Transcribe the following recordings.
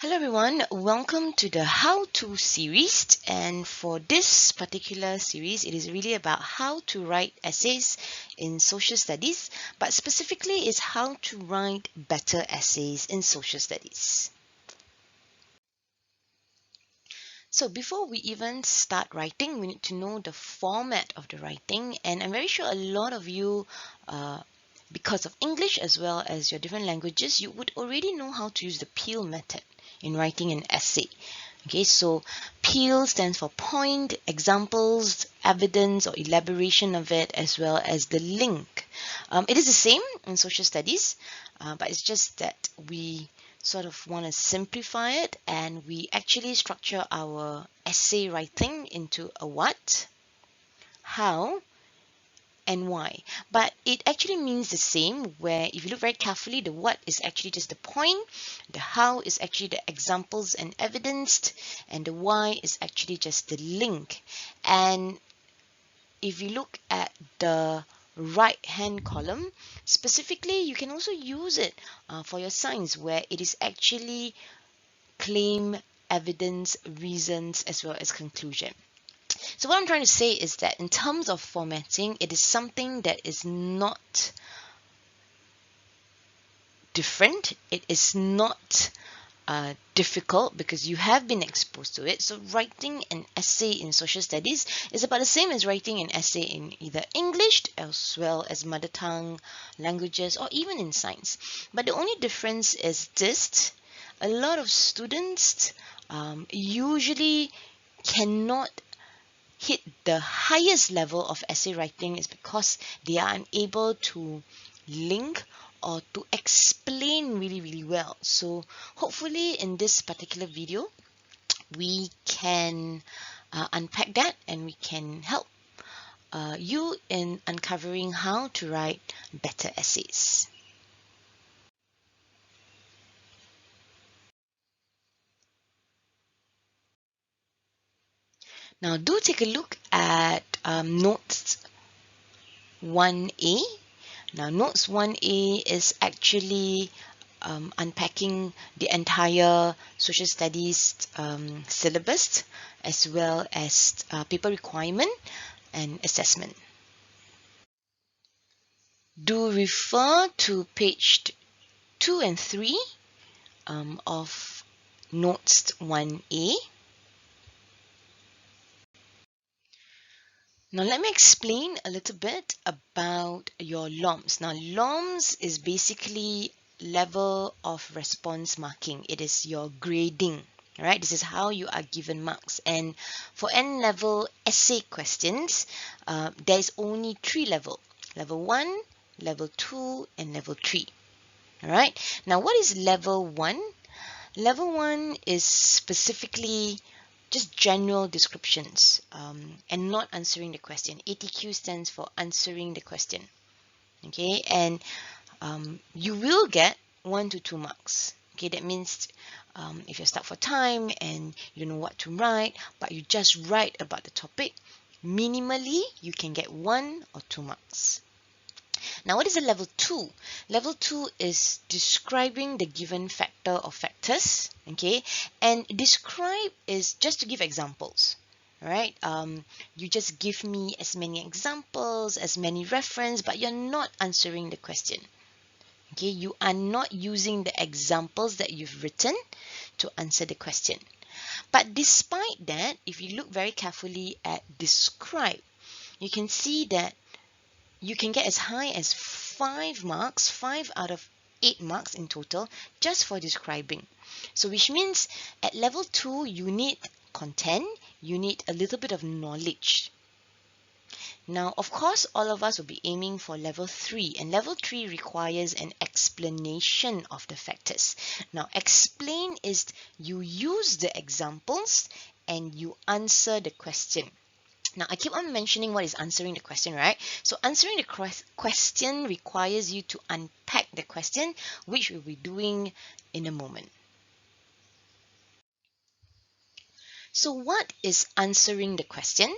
Hello everyone, welcome to the How To series, and for this particular series it is really about how to write essays in social studies, but specifically is how to write better essays in social studies. So before we even start writing, we need to know the format of the writing, and I'm very sure a lot of you because of English as well as your different languages, you would already know how to use the peel method in writing an essay. Okay, so peel stands for point, examples, evidence or elaboration of it, as well as the link. It is the same in social studies, but it's just that we sort of want to simplify it, and we actually structure our essay writing into a what, how, and why. But it actually means the same, where if you look very carefully, the what is actually just the point, the how is actually the examples and evidenced, and the why is actually just the link. And if you look at the right hand column, specifically you can also use it for your science, where it is actually claim, evidence, reasons, as well as conclusion. So what I'm trying to say is that in terms of formatting, it is something that is not different. It is not difficult because you have been exposed to it. So writing an essay in social studies is about the same as writing an essay in either English as well as mother tongue languages, or even in science. But the only difference is this: a lot of students usually cannot hit the highest level of essay writing is because they are unable to link or to explain really well. So hopefully in this particular video we can unpack that, and we can help you in uncovering how to write better essays. Now do take a look at notes 1A. Now, Notes 1A is actually unpacking the entire social studies syllabus, as well as paper requirement and assessment. Do refer to page 2 and 3 of Notes 1A. Now let me explain a little bit about your LOMS. Now LOMS is basically level of response marking. It is your grading, right? This is how you are given marks. And for N level essay questions, there is only 3 levels: level 1, level 2, and level 3. All right. Now what is level 1? Level 1 is specifically just general descriptions and not answering the question. ATQ stands for answering the question. Okay, and you will get 1 to 2 marks. Okay, that means if you're stuck for time and you don't know what to write, but you just write about the topic, minimally you can get 1 or 2 marks. Now, what is a level 2? Level 2 is describing the given factor or factors, okay? And describe is just to give examples, right? You just give me as many examples, as many reference, but you're not answering the question, okay? You are not using the examples that you've written to answer the question. But despite that, if you look very carefully at describe, you can see that you can get as high as 5 marks, 5 out of 8 marks in total, just for describing. So which means at level 2, you need content, you need a little bit of knowledge. Now, of course, all of us will be aiming for level 3, and level 3 requires an explanation of the factors. Now, explain is you use the examples and you answer the question. Now, I keep on mentioning what is answering the question, right? So answering the question requires you to unpack the question, which we'll be doing in a moment. So what is answering the question?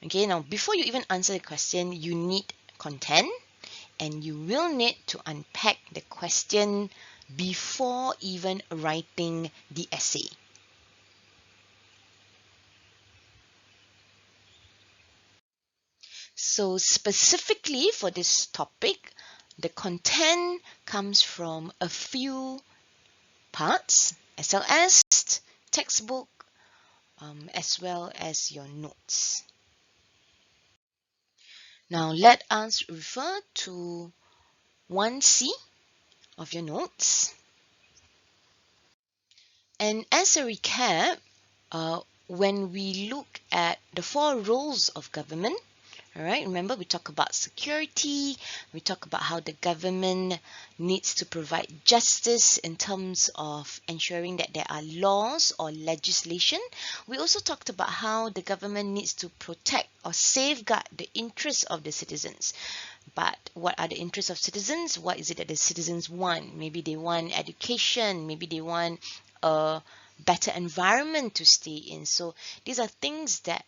Okay, now before you even answer the question, you need content, and you will need to unpack the question before even writing the essay. So specifically for this topic, the content comes from a few parts: SLS, textbook, as well as your notes. Now let us refer to 1C of your notes. And as a recap, when we look at the 4 roles of government, all right, remember we talk about security, we talk about how the government needs to provide justice in terms of ensuring that there are laws or legislation. We also talked about how the government needs to protect or safeguard the interests of the citizens. But what are the interests of citizens? What is it that the citizens want? Maybe they want education, maybe they want a better environment to stay in. So these are things that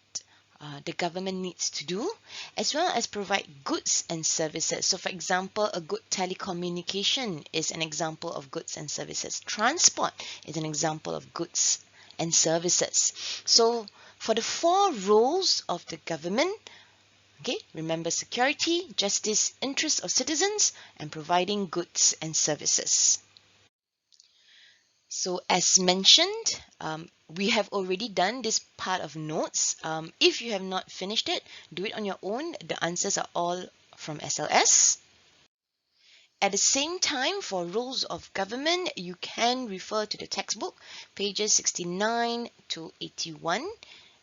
the government needs to do, as well as provide goods and services. So for example, a good telecommunication is an example of goods and services. Transport is an example of goods and services. So for the 4 roles of the government, okay, remember security, justice, interests of citizens, and providing goods and services. So as mentioned, we have already done this part of notes. If you have not finished it, do it on your own. The answers are all from SLS. At the same time, for rules of government, you can refer to the textbook, pages 69 to 81,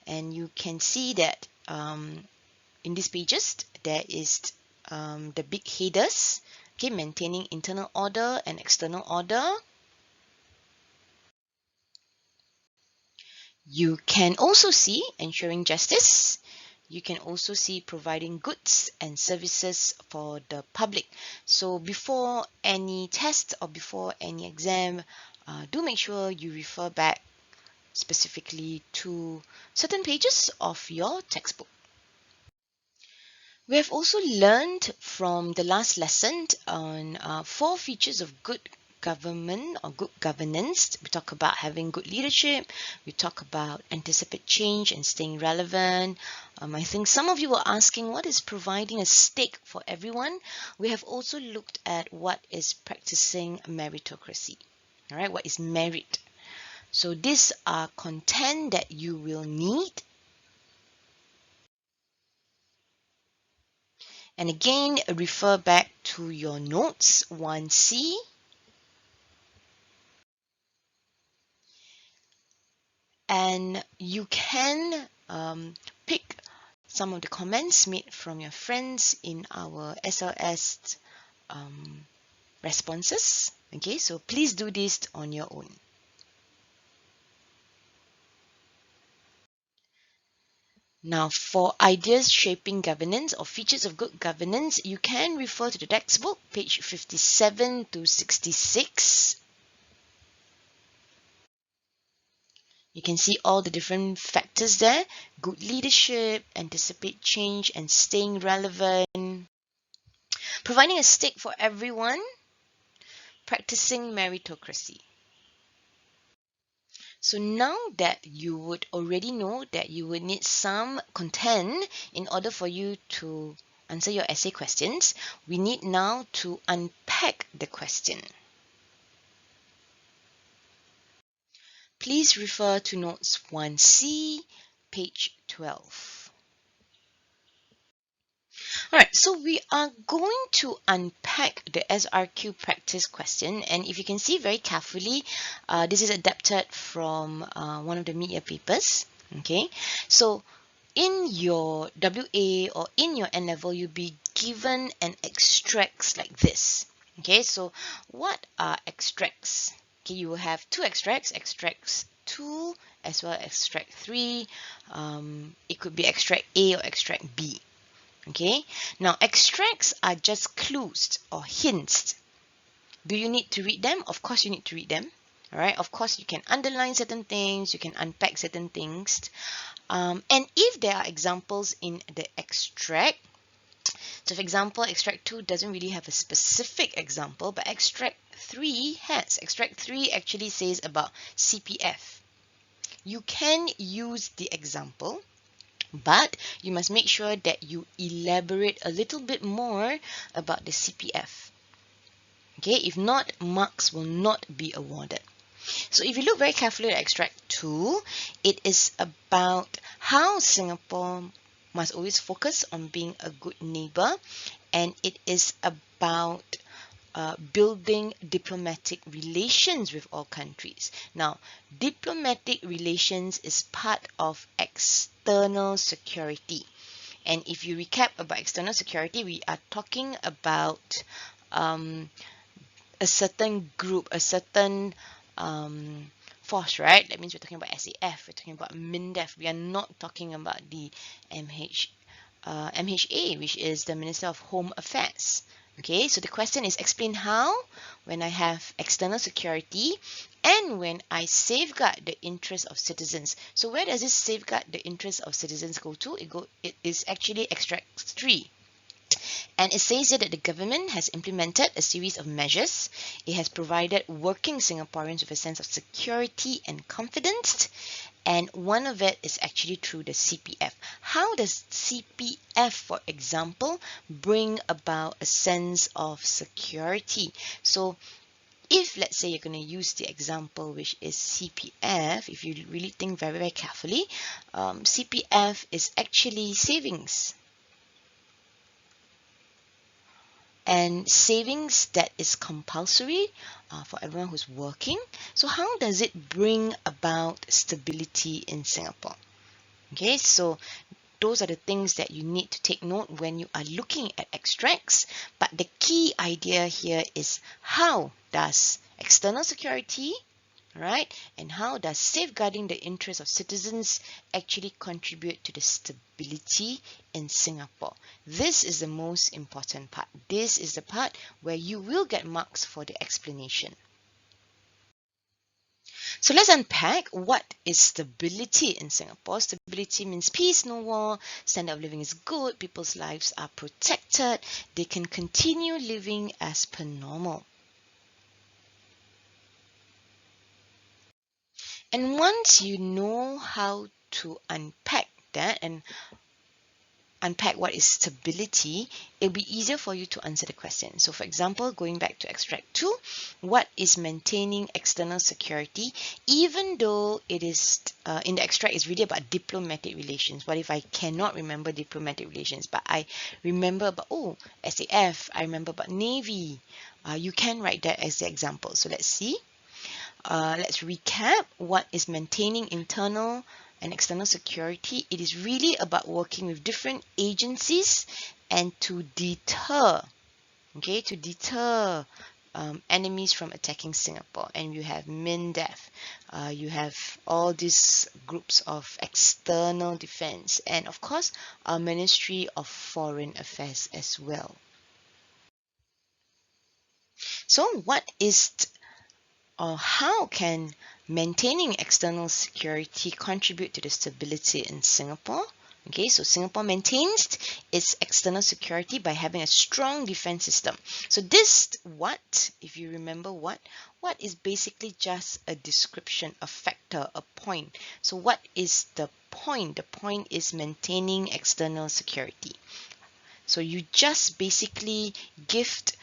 and you can see that in these pages, there is the big headers, okay, maintaining internal order and external order. You can also see ensuring justice. You can also see providing goods and services for the public. So before any test or before any exam, do make sure you refer back specifically to certain pages of your textbook. We have also learned from the last lesson on 4 features of good government or good governance. We talk about having good leadership. We talk about anticipate change and staying relevant. I think some of you were asking what is providing a stake for everyone. We have also looked at what is practicing meritocracy. All right, what is merit? So these are content that you will need. And again, refer back to your notes, 1C. And you can pick some of the comments made from your friends in our SLS responses. Okay, so please do this on your own. Now, for ideas shaping governance or features of good governance, you can refer to the textbook, page 57 to 66. You can see all the different factors there: good leadership, anticipate change, and staying relevant, providing a stake for everyone, practicing meritocracy. So now that you would already know that you would need some content in order for you to answer your essay questions, we need now to unpack the question. Please refer to notes 1C, page 12. Alright, so we are going to unpack the SRQ practice question, and if you can see very carefully, this is adapted from one of the mid-year papers. Okay, so in your WA or in your N-level, you'll be given an extracts like this. Okay, so what are extracts? Okay, you will have 2 extracts, extracts 2 as well as extract 3. It could be extract A or extract B. Okay, now extracts are just clues or hints. Do you need to read them? Of course you need to read them. All right, of course you can underline certain things, you can unpack certain things. And if there are examples in the extract, So for example, extract 2 doesn't really have a specific example, but extract 3 has. Extract 3 actually says about CPF. You can use the example, but you must make sure that you elaborate a little bit more about the CPF. Okay, if not, marks will not be awarded. So if you look very carefully at extract 2, it is about how Singapore must always focus on being a good neighbor, and it is about building diplomatic relations with all countries. Now, diplomatic relations is part of external security. And if you recap about external security, we are talking about a certain group, a certain force, right? That means we're talking about SAF, we're talking about MINDEF. We are not talking about the MHA, which is the Minister of Home Affairs. Okay, so the question is explain how when I have external security and when I safeguard the interests of citizens. So where does this safeguard the interests of citizens go to? It is actually extract 3. And it says here that the government has implemented a series of measures. It has provided working Singaporeans with a sense of security and confidence. And one of it is actually through the CPF. How does CPF, for example, bring about a sense of security? So if, let's say, you're going to use the example, which is CPF, if you really think very, very carefully, CPF is actually savings. And savings that is compulsory for everyone who's working. So how does it bring about stability in Singapore? Okay, so those are the things that you need to take note when you are looking at extracts. But the key idea here is how does external security, right, and how does safeguarding the interests of citizens actually contribute to the stability in Singapore? This is the most important part. This is the part where you will get marks for the explanation. So let's unpack what is stability in Singapore. Stability means peace, no war, standard of living is good, people's lives are protected, they can continue living as per normal. And once you know how to unpack that and unpack what is stability, it'll be easier for you to answer the question. So for example, going back to extract 2, what is maintaining external security? Even though it is in the extract is really about diplomatic relations. What if I cannot remember diplomatic relations, but I remember about SAF, I remember about Navy. You can write that as the example. So let's see. Let's recap what is maintaining internal and external security. It is really about working with different agencies and to deter, enemies from attacking Singapore. And you have MINDEF, you have all these groups of external defense, and of course our Ministry of Foreign Affairs as well. So what is or how can maintaining external security contribute to the stability in Singapore? Okay, so Singapore maintains its external security by having a strong defense system. So this what, if you remember what is basically just a description, a factor, a point. So what is the point? The point is maintaining external security. So you just basically gift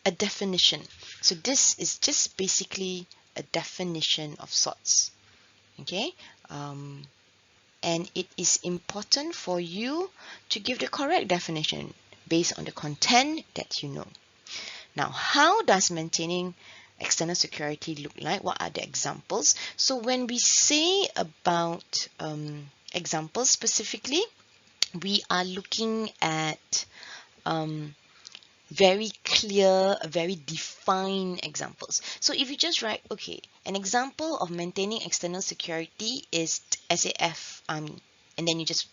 a definition. So this is just basically a definition of sorts. Okay, and it is important for you to give the correct definition based on the content that you know. Now, how does maintaining external security look like? What are the examples? So when we say about examples specifically, we are looking at very clear, very defined examples. So if you just write, okay, an example of maintaining external security is SAF Army, and then you just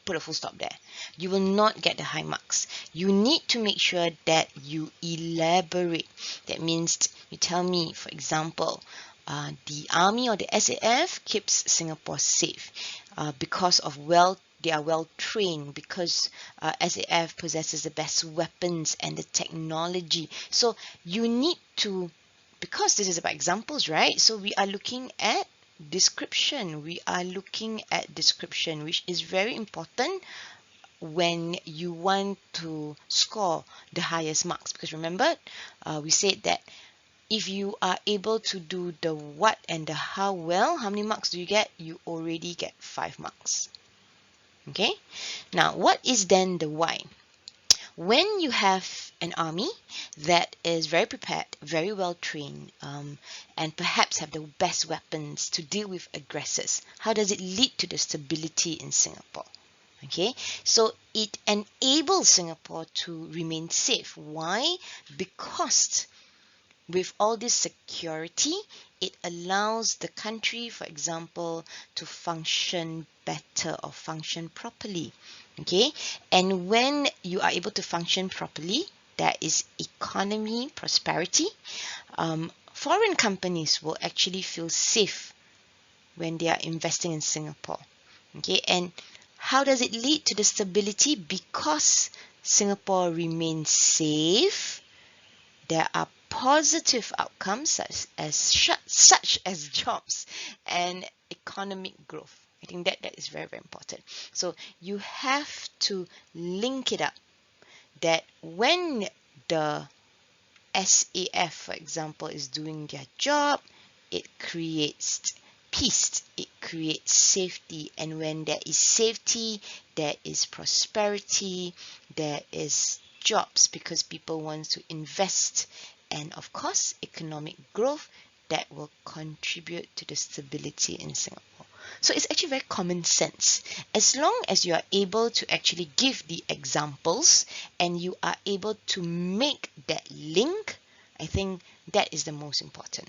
put a full stop there, you will not get the high marks. You need to make sure that you elaborate. That means you tell me, for example, the Army or the SAF keeps Singapore safe because of they are well trained, because SAF possesses the best weapons and the technology. So you need to, because this is about examples, right? So we are looking at description. We are looking at description, which is very important when you want to score the highest marks. Because remember, we said that if you are able to do the what and the how well, how many marks do you get? You already get 5 marks. Okay? Now, what is then the why? When you have an army that is very prepared, very well trained, and perhaps have the best weapons to deal with aggressors, how does it lead to the stability in Singapore? Okay, so it enables Singapore to remain safe. Why? Because with all this security, it allows the country, for example, to function better or function properly. Okay, and when you are able to function properly, there is economy prosperity. Foreign companies will actually feel safe when they are investing in Singapore. Okay, and how does it lead to the stability? Because Singapore remains safe, there are positive outcomes such as jobs and economic growth. I think that is very, very important. So you have to link it up that when the SAF, for example, is doing their job, it creates peace, it creates safety, and when there is safety, there is prosperity, there is jobs, because people want to invest, and of course economic growth that will contribute to the stability in Singapore. So it's actually very common sense. As long as you are able to actually give the examples and you are able to make that link, I think that is the most important.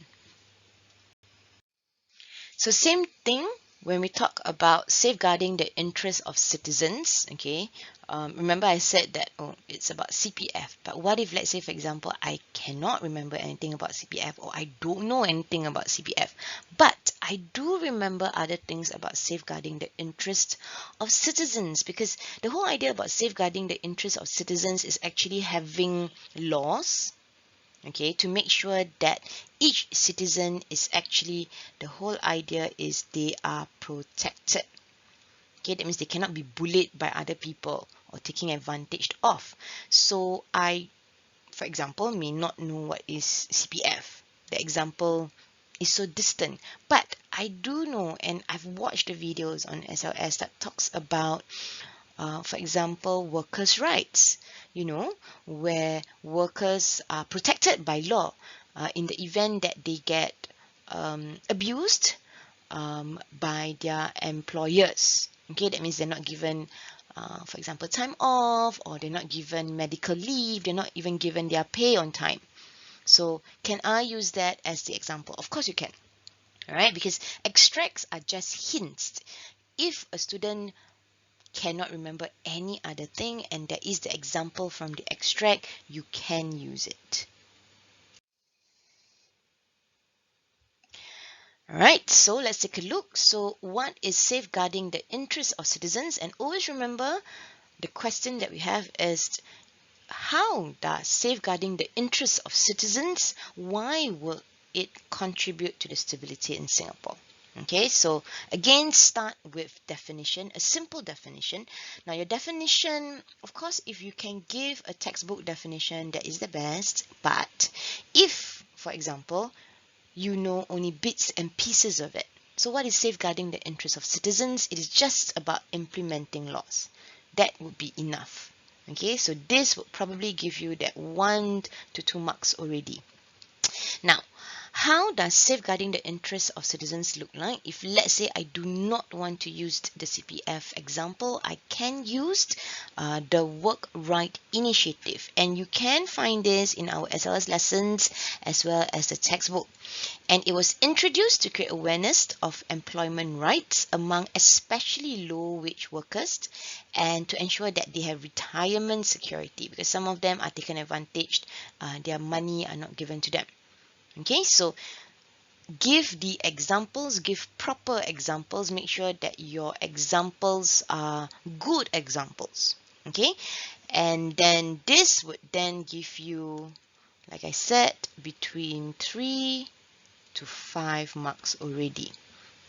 So same thing when we talk about safeguarding the interests of citizens, okay? Remember I said that, oh, it's about CPF, but what if, let's say, for example, I cannot remember anything about CPF, or I don't know anything about CPF, but I do remember other things about safeguarding the interest of citizens, because the whole idea about safeguarding the interest of citizens is actually having laws, okay, to make sure that each citizen is actually, the whole idea is they are protected. Okay, that means they cannot be bullied by other people or taking advantage of. So I, for example, may not know what is CPF. The example is so distant, but I do know, and I've watched the videos on SLS that talks about for example, workers' rights, where workers are protected by law in the event that they get abused by their employers. Okay, that means they're not given, for example, time off, or they're not given medical leave, they're not even given their pay on time. So can I use that as the example? Of course you can. All right, because extracts are just hints. If a student cannot remember any other thing and there is the example from the extract, you can use it. Alright, so let's take a look. So what is safeguarding the interests of citizens? And always remember, the question that we have is, how does safeguarding the interests of citizens, why will it contribute to the stability in Singapore? Okay, so again, start with definition, a simple definition. Now your definition, of course, if you can give a textbook definition, that is the best. But if, for example, you know only bits and pieces of it, so what is safeguarding the interests of citizens? It is just about implementing laws. That would be enough. Okay, so this would probably give you that 1 to 2 marks already. Now, how does safeguarding the interests of citizens look like? If, let's say, I do not want to use the CPF example, I can use the Work Right Initiative. And you can find this in our SLS lessons as well as the textbook. And it was introduced to create awareness of employment rights among especially low-wage workers, and to ensure that they have retirement security, because some of them are taken advantage, their money are not given to them. Okay, so give the examples, give proper examples, make sure that your examples are good examples. Okay, and then this would then give you, like I said, between 3 to 5 marks already.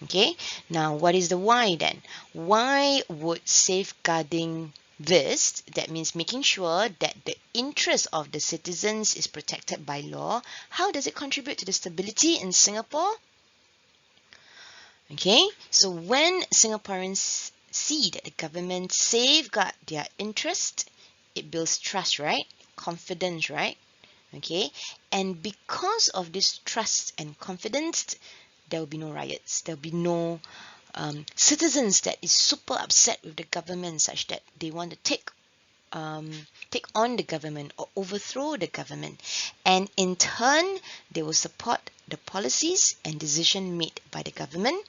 Okay, now what is the why then? Why would safeguarding this, that means making sure that the interest of the citizens is protected by law, how does it contribute to the stability in Singapore? Okay, so when Singaporeans see that the government safeguard their interest, it builds trust, right? Confidence, right? Okay, and because of this trust and confidence, there will be no riots, there will be no citizens that is super upset with the government such that they want to take on the government or overthrow the government, and in turn they will support the policies and decision made by the government,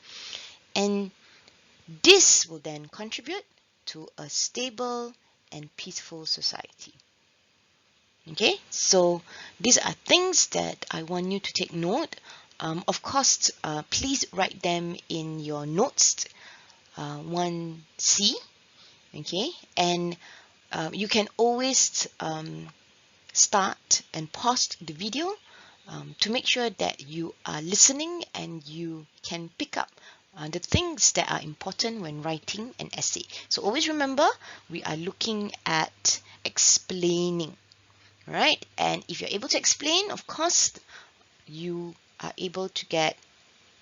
and this will then contribute to a stable and peaceful society. Okay, so these are things that I want you to take note. Of course, please write them in your notes, 1C. Okay, and you can always start and pause the video to make sure that you are listening and you can pick up the things that are important when writing an essay. So always remember, we are looking at explaining, right? And if you're able to explain, of course, you are able to get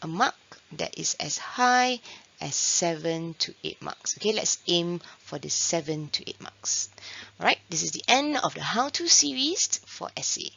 a mark that is as high as 7 to 8 marks. Okay, let's aim for the 7 to 8 marks. All right, this is the end of the how-to series for essay.